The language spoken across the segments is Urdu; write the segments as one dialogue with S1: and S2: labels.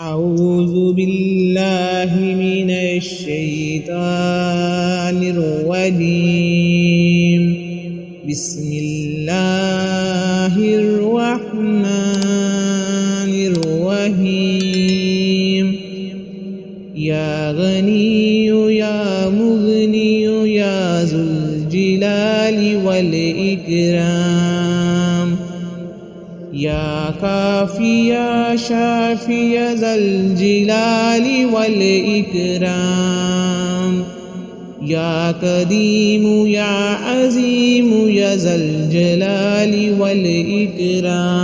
S1: أعوذ بالله من الشيطان الرجيم. بسم الله الرحمن الرحيم. يا غني يا مغني يا ذو الجلال والإكرام. يا كافي يا شافي ذا الجلال والإكرام. يا كريم يا عظيم يا ذا الجلال والإكرام.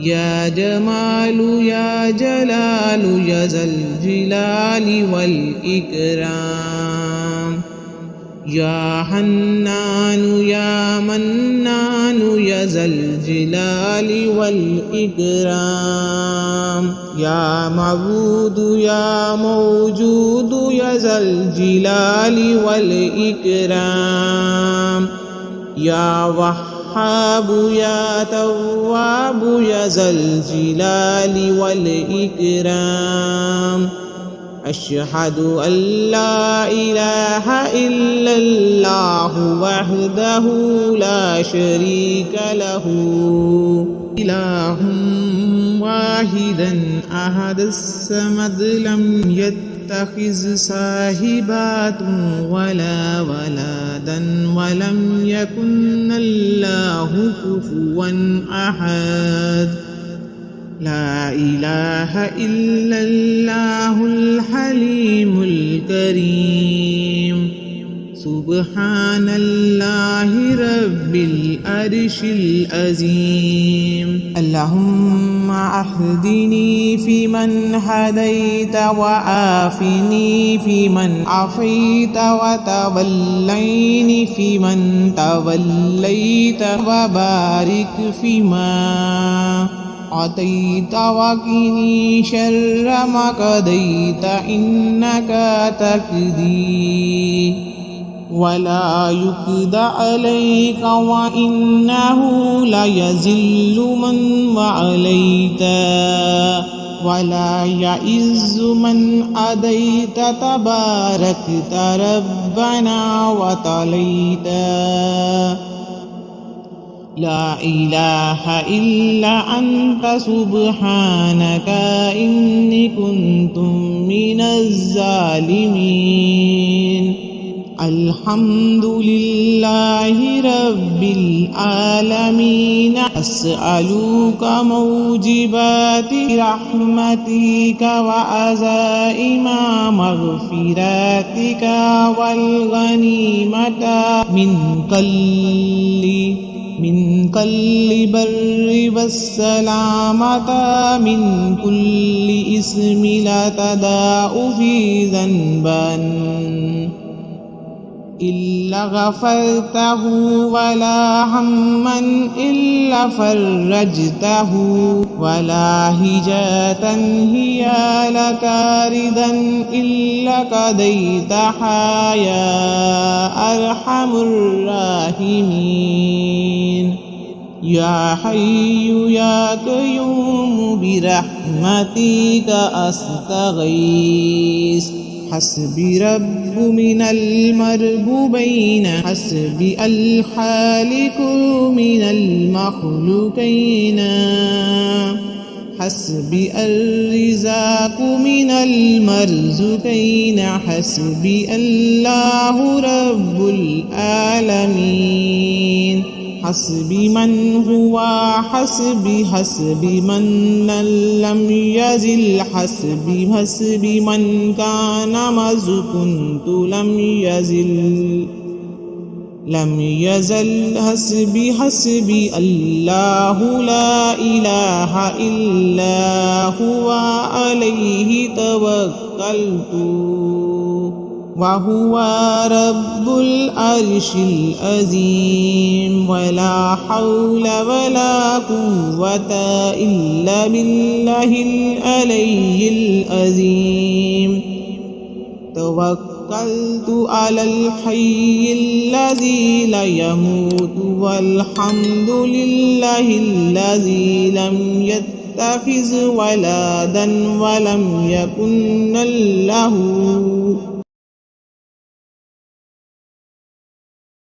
S1: يا جمال يا جلال يا ذا الجلال والإكرام. يا حنان يا منان يا ذا الجلال والإكرام. يا معبود يا موجود يا ذا الجلال والإكرام. يا وهاب يا تواب يا ذا الجلال والإكرام. أشهد أن لا إله إلا الله وحده لا شريك له إله واحدا أحد الصمد لم يتخذ صاحبات ولا ولدا ولم يكن له كفوا أحد. لا إله إلا الله الحليم الكريم. سبحان الله رب العرش العظيم. اللهم أهدني فيمن هديت وعافني فيمن عافيت وتوليني فيمن توليت وبارك فيما أعطيت وقني شر ما قضيت إنك تقضي ولا يقضى عليك وإنه لا يذل من وعليت ولا يعز من عاديت تباركت ربنا وتعاليت. لا إله إلا أنت سبحانك إني كنت من الظالمين. الحمد لله رب العالمين. أسألك موجبات رحمتك وعزائم مغفرتك والغنيمة من كل بر والسلامة من كل اسم لا تداء في ذنبا إلا غفرته ولا هما إلا فرجته ولا هجاة هي لك ردا إلا قضيتها يا أرحم الراحمين. يا حي يا قيوم برحمتك أستغيث. حسبي رب من المربوبين. حسبي الخالق من المخلوقين. حسبي الرزاق من المرزوقين. حسبي الله رب العالمين. حسبي من هو حسبي من لم يزل حسبي من كان مذ كنت لم يزل حسبي الله لا إله إلا هو عليه توكلت وهو رب العرش العظيم. ولا حول ولا قوة إلا بالله العلي العظيم. توكلت على الحي الذي لا يموت والحمد لله الذي لم يتخذ يتخذ ولدا ولم يكن له